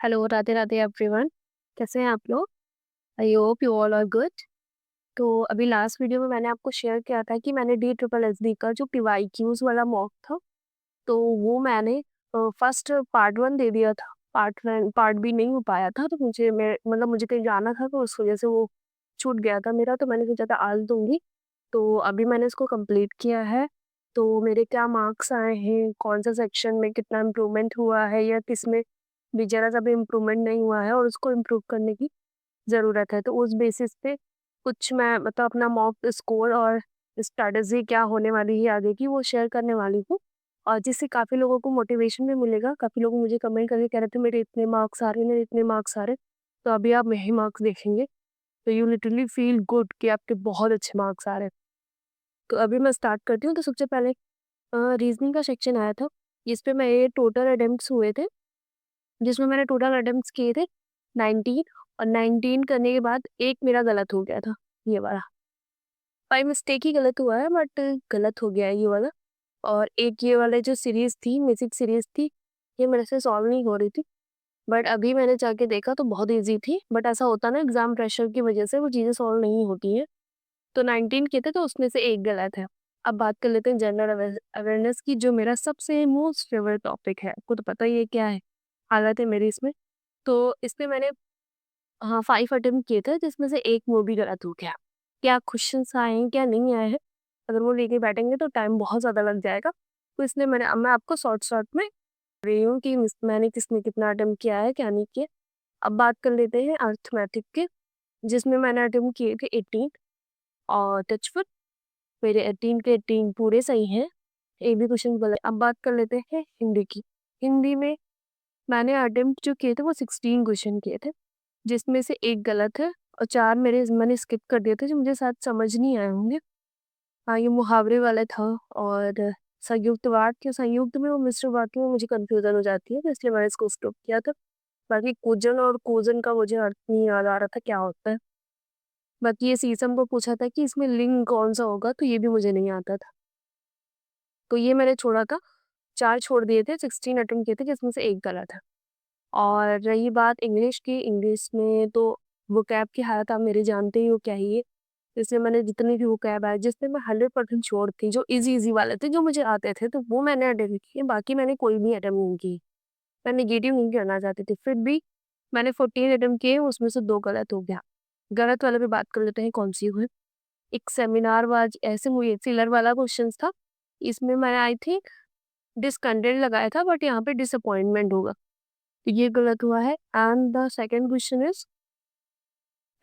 Hello, Radhe Radhe everyone. कैसे हैं आप लोग? I hope you all are good. तो अभी लास्ट वीडियो में मैंने आपको शेयर किया था कि मैंने डी ट्रिपल एस डी का जो पीवाईक्यूज वाला मॉक था, तो वो मैंने फर्स्ट पार्ट वन दे दिया था। पार्ट बी नहीं हो पाया था, तो मुझे कहीं जाना था, तो उस वजह से वो छूट गया था मेरा। तो मैंने सोचा था आज दूंगी। तो अभी मैंने इसको कंप्लीट किया है। तो मेरे क्या मार्क्स आए हैं, कौन सा सेक्शन में कितना इम्प्रूवमेंट हुआ है, या किसमें भी जरा सा भी इम्प्रूवमेंट नहीं हुआ है और उसको इम्प्रूव करने की ज़रूरत है, तो उस बेसिस पे कुछ मैं मतलब अपना मॉक स्कोर और स्ट्रैटेजी क्या होने वाली है आगे की, वो शेयर करने वाली हूँ। और जिससे काफ़ी लोगों को मोटिवेशन भी मिलेगा। काफ़ी लोग मुझे कमेंट करके कह रहे थे मेरे इतने मार्क्स आ रहे हैं, मेरे इतने मार्क्स आ रहे हैं। तो अभी आप यही मार्क्स देखेंगे, तो यू लिटरली फील गुड कि आपके बहुत अच्छे मार्क्स आ रहे हैं। तो अभी मैं स्टार्ट करती हूँ। तो सबसे पहले रीजनिंग का सेक्शन आया था, जिस पे मेरे टोटल अटेम्प्ट्स हुए थे, जिसमें मैंने टोटल अटेम्प्ट्स किए थे 19। और 19 करने के बाद एक मेरा गलत हो गया था, ये वाला। बाई मिस्टेक ही गलत हुआ है, बट गलत हो गया है ये वाला। और एक ये वाले जो सीरीज़ थी, बेसिक सीरीज़ थी, ये मेरे से सॉल्व नहीं हो रही थी। बट अभी मैंने जाके देखा तो बहुत ईज़ी थी, बट ऐसा होता है ना, एग्ज़ाम प्रेशर की वजह से वो चीज़ें सॉल्व नहीं होती हैं। तो 19 किए थे, तो उसमें से एक गलत है। अब बात कर लेते हैं जनरल अवेयरनेस की, जो मेरा सबसे मोस्ट फेवरेट टॉपिक है। आपको तो पता ही है क्या है हालत है मेरी इसमें। तो इसमें मैंने हाँ, 5 अटेम्प्ट किए थे, जिसमें से एक वो भी गलत हो गया। क्या क्वेश्चन्स आए हैं, क्या नहीं आए हैं, अगर वो लेके बैठेंगे तो टाइम बहुत ज़्यादा लग जाएगा। तो इसलिए मैं आपको शॉर्ट में रही हूँ कि मैंने किसने कितना अटेम्प्ट किया है, क्या नहीं किया। अब बात कर लेते हैं अरिथमेटिक के, जिसमें मैंने अटेम्प्ट किए थे 18। और टचवुड मेरे 18 के 18 पूरे सही हैं, एक भी क्वेश्चन गलत। अब बात कर लेते हैं हिंदी की। हिंदी में मैंने अटेम्प्ट जो किए थे वो 16 क्वेश्चन किए थे, जिसमें से एक गलत है और 4 मैंने स्किप कर दिए थे, जो मुझे शायद समझ नहीं आए होंगे। हाँ, ये मुहावरे वाला था। और संयुक्त वाक्य के संयुक्त में और मिश्र वाक्य में मुझे कन्फ्यूज़न हो जाती है, तो इसलिए मैंने इसको स्किप किया था। बाकी कुजन और कोजन का मुझे अर्थ नहीं याद आ रहा था क्या होता है। बाकी ये शीशम को पूछा था कि इसमें लिंग कौन-सा होगा, तो ये भी मुझे नहीं आता था। तो ये मैंने छोड़ा था, 4 छोड़ दिए थे, 16 अटेम्प्ट किए थे, जिसमें से 1 गलत है। और रही बात इंग्लिश की, इंग्लिश में तो वोकैब की हालत आप मेरी जानते ही हो क्या ही है। इसलिए मैंने जितनी भी वोकैब आए, जिसमें मैं 100% श्योर थी, जो ईज़ी-ईज़ी वाले थे, जो मुझे आते थे, तो वो मैंने अटेम्प्ट किए, बाकी मैंने कोई भी अटेम्प्ट नहीं की। मैं नेगेटिव नहीं करना चाहती थी, फिर भी मैंने 14 अटेम्प्ट किए, उसमें से 2 गलत हो गया। गलत वाले पे बात कर लेते हैं कौन-सी हुई। एक सेमिनार वाज ऐसे हुई फिलर वाला क्वेश्चन्स था, इसमें मैंने आई थिंक डिसकंटेंट लगाया था, बट यहाँ पे डिसअपॉइंटमेंट होगा। तो ये गलत हुआ है। And the second question is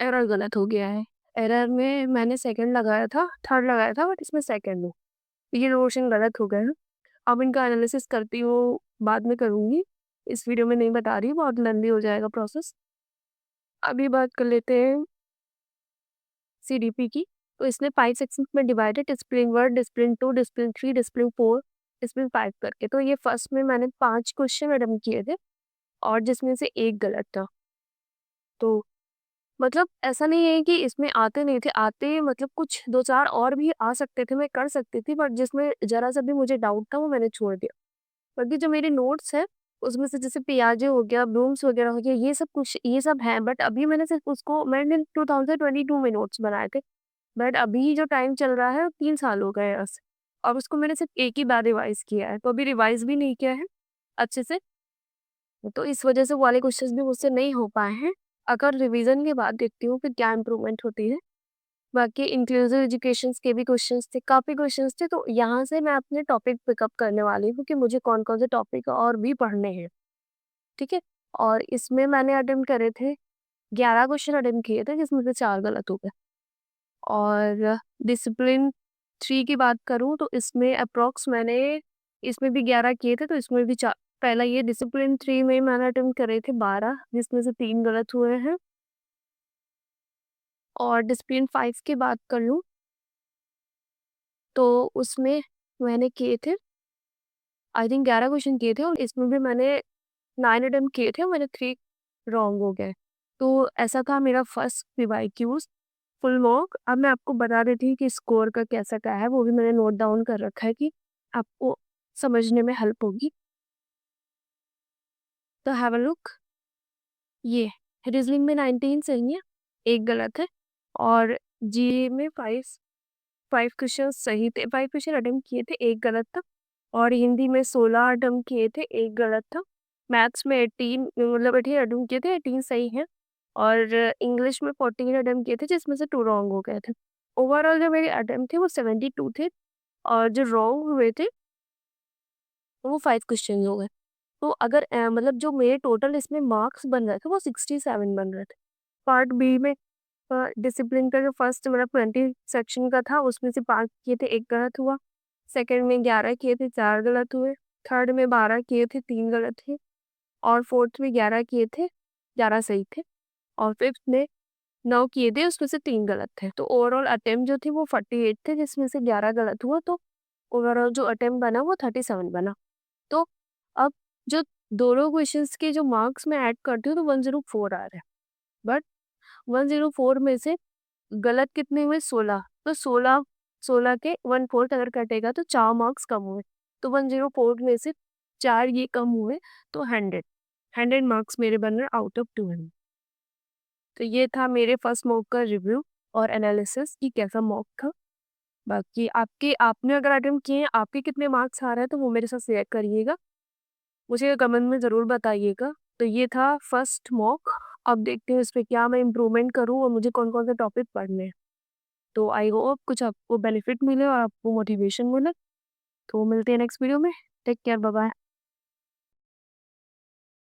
error गलत हो गया है। एरर में मैंने सेकंड लगाया था, थर्ड लगाया था, बट इसमें सेकंड हो। तो ये 2 क्वेश्चन गलत हो गए हैं। अब इनका एनालिसिस करती हूँ, बाद में करूँगी। इस वीडियो में नहीं बता रही, बहुत लंबी हो जाएगा प्रोसेस। अभी बात कर लेते हैं सीडीपी की। तो इसने 5 सेक्शंस में divided, discipline 1, discipline 2, discipline 3, discipline 4, discipline 5 करके। तो ये फर्स्ट में मैंने 5 क्वेश्चन अटेम्प्ट किए थे, और जिसमें से 1 गलत था। तो मतलब ऐसा नहीं है कि इसमें आते नहीं थे, आते मतलब कुछ 2-4 और भी आ सकते थे, मैं कर सकती थी, बट जिसमें ज़रा-सा भी मुझे डाउट था वो मैंने छोड़ दिया। बाकी जो मेरे नोट्स हैं, उसमें से जैसे पियाजे हो गया, ब्लूम्स वगैरह हो गया, ये सब हैं, बट अभी मैंने 2022 में नोट्स बनाए थे। बट अभी जो टाइम चल रहा है, 3 साल हो गए हैं बस। और उसको मैंने सिर्फ़ एक ही बार रिवाइज़ किया है, तो अभी रिवाइज़ भी नहीं किया है अच्छे से। तो इस वजह से वो वाले क्वेश्चंस भी मुझसे नहीं हो पाए हैं। अगर रिवीजन के बाद देखती हूँ फिर क्या इम्प्रूवमेंट होती है। बाकी इंक्लूसिव एजुकेशंस के भी क्वेश्चंस थे, काफ़ी क्वेश्चंस थे, तो यहाँ से मैं अपने टॉपिक पिकअप करने वाली हूँ कि मुझे कौन-कौन से टॉपिक और भी पढ़ने हैं, ठीक है? और इसमें मैंने अटेम्प्ट करे थे 11 क्वेश्चन अटेम्प्ट किए थे, जिसमें से 4 गलत हो गए। और डिसिप्लिन 3 की बात करूँ तो इसमें अप्रॉक्स मैंने इसमें भी 11 किए थे, तो इसमें भी चा पहला ये डिसिप्लिन 3 में मैंने अटेम्प्ट करे थे 12, जिसमें से 3 गलत हुए हैं। और डिसिप्लिन 5 की बात कर लूँ तो उसमें मैंने किए थे आई थिंक 11 क्वेश्चन किए थे, और इसमें भी मैंने 9 अटेम्प्ट किए थे और मेरे 3 रॉन्ग हो गए। तो ऐसा था मेरा फर्स्ट पीवाईक्यूज़ फुल मार्क। अब मैं आपको बता देती हूँ कि स्कोर का कैसा क्या है, वो भी मैंने नोट डाउन कर रखा है कि आपको समझने में हेल्प होगी। तो हैव अ लुक। ये रीजनिंग में 19 सही है, एक गलत है। और जी में 5 क्वेश्चन सही थे, 5 क्वेश्चन अटेम्प्ट किए थे, एक गलत था। और हिंदी में 16 अटेम्प्ट किए थे, एक गलत था। मैथ्स में 18 मतलब 18 अटेम्प्ट किए थे, 18 सही है। और इंग्लिश में 14 अटेम्प्ट किए थे, जिसमें से 2 रॉन्ग हो गए थे। ओवरऑल जो मेरे अटेम्प्ट थे वो 72 थे, और जो रॉन्ग हुए थे वो 5 क्वेश्चन हो गए। तो अगर मतलब जो मेरे टोटल इसमें मार्क्स बन रहे थे वो 67 बन रहे थे। पार्ट बी में डिसिप्लिन का जो फर्स्ट मतलब 20 सेक्शन का था, उसमें से 5 किए थे, एक गलत हुआ। सेकंड में 11 किए थे, 4 गलत हुए। थर्ड में 12 किए थे, 3 गलत थे। और फोर्थ में 11 किए थे, 11 सही थे। और फिफ्थ में 9 किए थे, उसमें से 3 गलत थे। तो ओवरऑल अटेम्प्ट जो थे वो 48 थे, जिसमें से 11 गलत हुआ। तो ओवरऑल जो अटेम्प्ट बना वो 37 बना। तो अब जो दोनों क्वेश्चंस के जो मार्क्स मैं ऐड करती हूँ तो 104 आ रहा है। बट 104 में से गलत कितने हुए? 16। तो 16 के 1/4 अगर कटेगा तो 4 मार्क्स कम हुए। तो 104 में से 4 ये कम हुए, तो 100 मार्क्स मेरे बन रहे आउट ऑफ 200। तो ये था मेरे फर्स्ट मॉक का रिव्यू और एनालिसिस कि कैसा मॉक था। बाकी आपने अगर अटेम्प्ट किए हैं, आपके कितने मार्क्स आ रहे हैं तो वो मेरे साथ शेयर करिएगा, मुझे कमेंट में ज़रूर बताइएगा। तो ये था फर्स्ट मॉक। अब देखते हैं इस पे क्या मैं इम्प्रूवमेंट करूँ और मुझे कौन कौन से टॉपिक पढ़ने हैं। तो आई होप कुछ आपको बेनिफिट मिले और आपको मोटिवेशन मिले। तो मिलते हैं नेक्स्ट वीडियो में। Take care, bye bye.